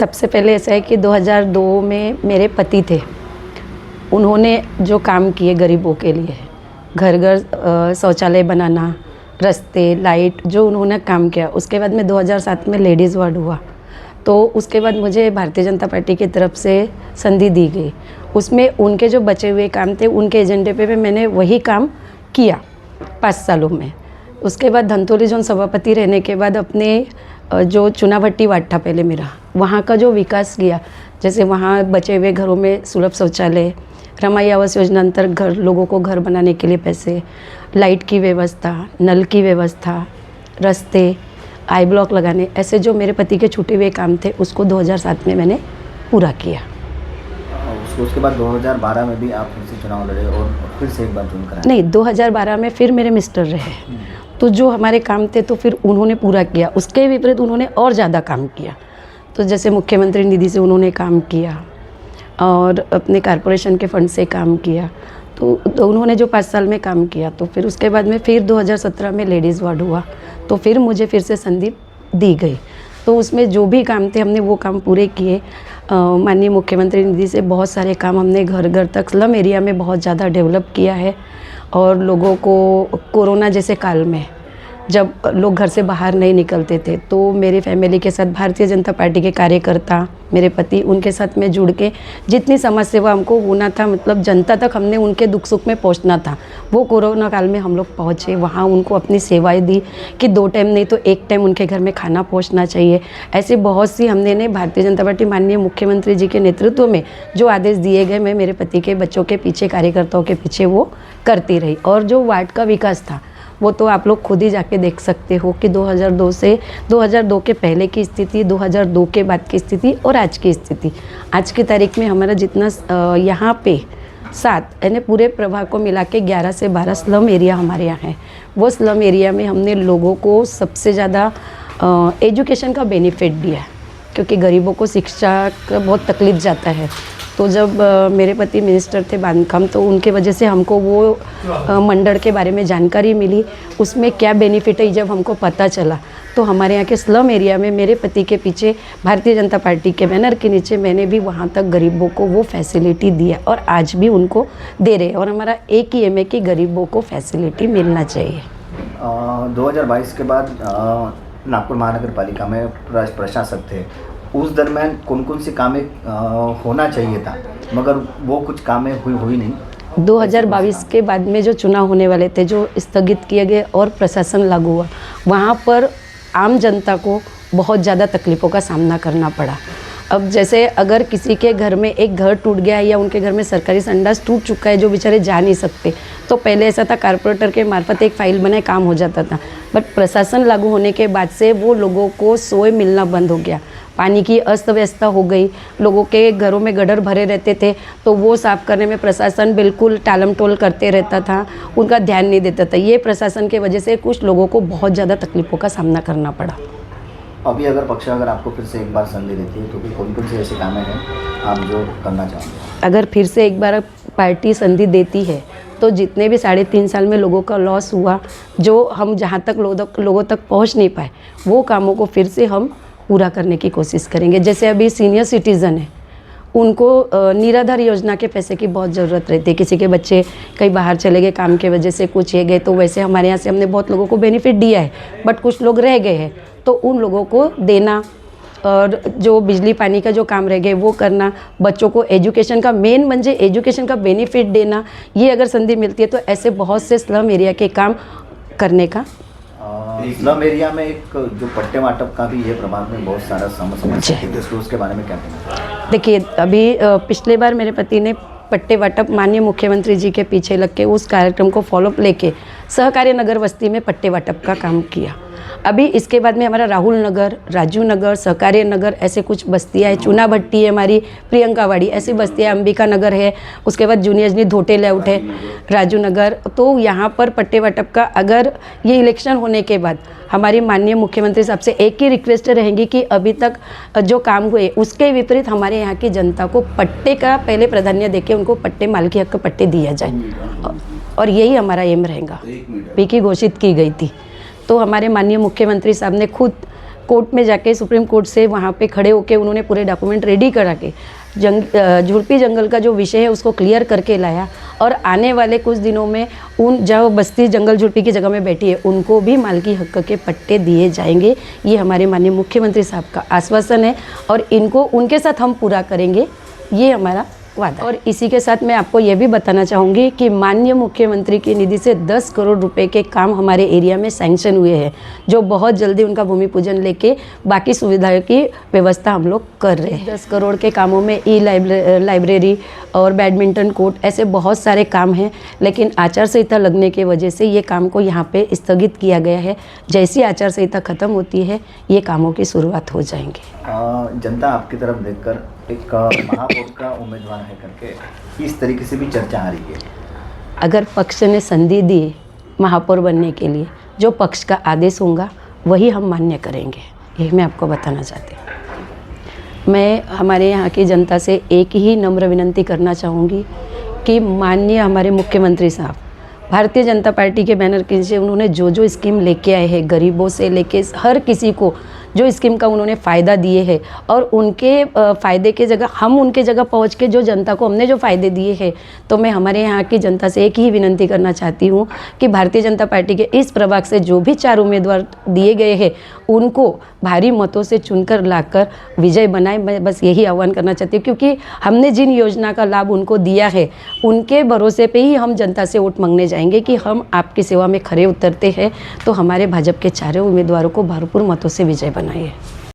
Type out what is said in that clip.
सबसे पहले ऐसा है कि 2002 में मेरे पति थे, उन्होंने जो काम किए गरीबों के लिए, घर घर शौचालय बनाना, रास्ते, लाइट, जो उन्होंने काम किया। उसके बाद में 2007 में लेडीज़ वार्ड हुआ, तो उसके बाद मुझे भारतीय जनता पार्टी की तरफ से संधि दी गई। उसमें उनके जो बचे हुए काम थे, उनके एजेंडे पे मैंने वही काम किया 5 सालों में। उसके बाद धंतोली जोन सभापति रहने के बाद अपने जो चुनाभट्टी वार्ड था पहले मेरा, वहाँ का जो विकास किया, जैसे वहाँ बचे हुए घरों में सुलभ शौचालय, रमाई आवास योजना अंतर्गत घर लोगों को घर बनाने के लिए पैसे, लाइट की व्यवस्था, नल की व्यवस्था, रास्ते, आई ब्लॉक लगाने, ऐसे जो मेरे पति के छूटे हुए काम थे उसको 2007 में मैंने पूरा किया। उसके बाद 2012 में भी आप फिर से चुनाव लड़े और फिर से एक बार चुन कर? नहीं, 2012 में फिर मेरे मिस्टर रहे, तो जो हमारे काम थे तो फिर उन्होंने पूरा किया। उसके विपरीत उन्होंने और ज़्यादा काम किया। तो जैसे मुख्यमंत्री निधि से उन्होंने काम किया और अपने कॉरपोरेशन के फंड से काम किया, तो उन्होंने जो 5 साल में काम किया, तो फिर उसके बाद में फिर 2017 में लेडीज़ वार्ड हुआ, तो फिर मुझे फिर से संधि दी गई। तो उसमें जो भी काम थे हमने वो काम पूरे किए। माननीय मुख्यमंत्री निधि से बहुत सारे काम हमने घर घर तक स्लम एरिया में बहुत ज़्यादा डेवलप किया है। और लोगों को कोरोना जैसे काल में जब लोग घर से बाहर नहीं निकलते थे, तो मेरी फैमिली के साथ भारतीय जनता पार्टी के कार्यकर्ता, मेरे पति, उनके साथ में जुड़ के जितनी समाज सेवा हमको होना था, मतलब जनता तक हमने उनके दुख सुख में पहुंचना था, वो कोरोना काल में हम लोग पहुँचे। वहाँ उनको अपनी सेवाएं दी कि 2 टाइम नहीं तो 1 टाइम उनके घर में खाना पहुँचना चाहिए। ऐसे बहुत सी हमने ने भारतीय जनता पार्टी माननीय मुख्यमंत्री जी के नेतृत्व में जो आदेश दिए गए, मैं मेरे पति के बच्चों के पीछे, कार्यकर्ताओं के पीछे वो करती रही। और जो वार्ड का विकास था वो तो आप लोग खुद ही जाके देख सकते हो कि 2002 से 2002 के पहले की स्थिति, 2002 के बाद की स्थिति और आज की स्थिति। आज की तारीख में हमारा जितना यहाँ पे 7 यानी पूरे प्रभाग को मिला के 11 से 12 स्लम एरिया हमारे यहाँ है। वो स्लम एरिया में हमने लोगों को सबसे ज़्यादा एजुकेशन का बेनिफिट दिया है, क्योंकि गरीबों को शिक्षा का बहुत तकलीफ जाता है। तो जब मेरे पति मिनिस्टर थे बांधकाम, तो उनके वजह से हमको वो मंडल के बारे में जानकारी मिली, उसमें क्या बेनिफिट है जब हमको पता चला, तो हमारे यहाँ के स्लम एरिया में मेरे पति के पीछे भारतीय जनता पार्टी के बैनर के नीचे मैंने भी वहाँ तक गरीबों को वो फैसिलिटी दिया और आज भी उनको दे रहे हैं। और हमारा एक ही एम है कि गरीबों को फैसिलिटी मिलना चाहिए। 2022 के बाद नागपुर महानगर पालिका में प्रशासक थे, उस दरम्यान कौन कौन सी कामें होना चाहिए था, मगर वो कुछ कामें हुई नहीं। 2022 के बाद में जो चुनाव होने वाले थे, जो स्थगित किए गए और प्रशासन लागू हुआ, वहाँ पर आम जनता को बहुत ज़्यादा तकलीफ़ों का सामना करना पड़ा। अब जैसे अगर किसी के घर में एक घर टूट गया है या उनके घर में सरकारी संडास टूट चुका है, जो बेचारे जा नहीं सकते, तो पहले ऐसा था कारपोरेटर के मार्फत एक फाइल बनाए काम हो जाता था। बट प्रशासन लागू होने के बाद से वो लोगों को सोए मिलना बंद हो गया, पानी की अस्त व्यवस्था हो गई, लोगों के घरों में गड्ढे भरे रहते थे, तो वो साफ़ करने में प्रशासन बिल्कुल टालम टोल करते रहता था, उनका ध्यान नहीं देता था। ये प्रशासन की वजह से कुछ लोगों को बहुत ज़्यादा तकलीफ़ों का सामना करना पड़ा। अभी अगर आपको फिर से एक बार संधि देती है, तो फिर कौन कौन से ऐसे काम हैं आप जो करना चाहोगे? अगर फिर से एक बार पार्टी संधि देती है, तो जितने भी 3.5 साल में लोगों का लॉस हुआ, जो हम जहाँ तक लोगों तक पहुँच नहीं पाए, वो कामों को फिर से हम पूरा करने की कोशिश करेंगे। जैसे अभी सीनियर सिटीज़न है, उनको निराधार योजना के पैसे की बहुत ज़रूरत रहती है। किसी के बच्चे कहीं बाहर चले गए काम की वजह से, कुछ ये गए, तो वैसे हमारे यहाँ से हमने बहुत लोगों को बेनिफिट दिया है, बट कुछ लोग रह गए हैं, तो उन लोगों को देना। और जो बिजली पानी का जो काम रह गए वो करना, बच्चों को एजुकेशन का, मेन म्हणजे एजुकेशन का बेनिफिट देना। ये अगर संधि मिलती है तो ऐसे बहुत से स्लम एरिया के काम करने का। स्लम एरिया में एक जो पट्टे वाटप का भी ये प्रभाव में बहुत सारा समस्या है, तो उसके बारे में क्या कहना? देखिए, अभी पिछले बार मेरे पति ने पट्टे वाटप माननीय मुख्यमंत्री जी के पीछे लग के उस कार्यक्रम को फॉलोअप लेके सहकारी नगर बस्ती में पट्टे वाटप का काम किया। अभी इसके बाद में हमारा राहुल नगर, राजू नगर, सहकारी नगर, ऐसे कुछ बस्तियाँ हैं, चुनाभट्टी है हमारी, प्रियंकावाड़ी, ऐसी बस्तियाँ, अंबिका नगर है, उसके बाद जूनियर धोटे लेआउट है, राजू नगर। तो यहाँ पर पट्टे वाटप का अगर ये इलेक्शन होने के बाद हमारी माननीय मुख्यमंत्री साहब से एक ही रिक्वेस्ट रहेंगी कि अभी तक जो काम हुए उसके विपरीत हमारे यहाँ की जनता को पट्टे का पहले प्राधान्य देके उनको पट्टे, मालकी हक पट्टे दिया जाए, और यही हमारा एम रहेगा। पी की घोषित की गई थी, तो हमारे माननीय मुख्यमंत्री साहब ने खुद कोर्ट में जाके सुप्रीम कोर्ट से वहाँ पे खड़े होके उन्होंने पूरे डॉक्यूमेंट रेडी करा के झुड़पी जंगल का जो विषय है उसको क्लियर करके लाया। और आने वाले कुछ दिनों में उन जो बस्ती जंगल झुड़पी की जगह में बैठी है उनको भी मालकी हक के पट्टे दिए जाएंगे। ये हमारे माननीय मुख्यमंत्री साहब का आश्वासन है और इनको उनके साथ हम पूरा करेंगे, ये हमारा वादा। और इसी के साथ मैं आपको ये भी बताना चाहूँगी कि माननीय मुख्यमंत्री की निधि से 10 करोड़ रुपए के काम हमारे एरिया में सैंक्शन हुए हैं, जो बहुत जल्दी उनका भूमि पूजन लेके बाकी सुविधाओं की व्यवस्था हम लोग कर रहे हैं। 10 करोड़ के कामों में लाइब्रेरी और बैडमिंटन कोर्ट ऐसे बहुत सारे काम हैं, लेकिन आचार संहिता लगने की वजह से ये काम को यहाँ पे स्थगित किया गया है। जैसी आचार संहिता ख़त्म होती है ये कामों की शुरुआत हो जाएंगे। जनता आपकी तरफ देखकर एक महापौर का उम्मीदवार है करके इस तरीके से भी चर्चा आ रही है। अगर पक्ष ने संधि दी महापौर बनने के लिए, जो पक्ष का आदेश होगा वही हम मान्य करेंगे, यही मैं आपको बताना चाहती हूँ। मैं हमारे यहाँ की जनता से एक ही नम्र विनंती करना चाहूँगी कि माननीय हमारे मुख्यमंत्री साहब भारतीय जनता पार्टी के बैनर के नीचे उन्होंने जो स्कीम लेके आए हैं, गरीबों से लेके हर किसी को जो स्कीम का उन्होंने फ़ायदा दिए हैं, और उनके फ़ायदे के जगह हम उनके जगह पहुंच के जो जनता को हमने जो फ़ायदे दिए हैं, तो मैं हमारे यहाँ की जनता से एक ही विनंती करना चाहती हूँ कि भारतीय जनता पार्टी के इस प्रभाग से जो भी 4 उम्मीदवार दिए गए हैं उनको भारी मतों से चुनकर लाकर विजय बनाए। मैं बस यही आह्वान करना चाहती हूँ, क्योंकि हमने जिन योजना का लाभ उनको दिया है उनके भरोसे पे ही हम जनता से वोट मांगने जाएंगे कि हम आपकी सेवा में खरे उतरते हैं, तो हमारे भाजपा के 4 उम्मीदवारों को भरपूर मतों से विजय बनाइए।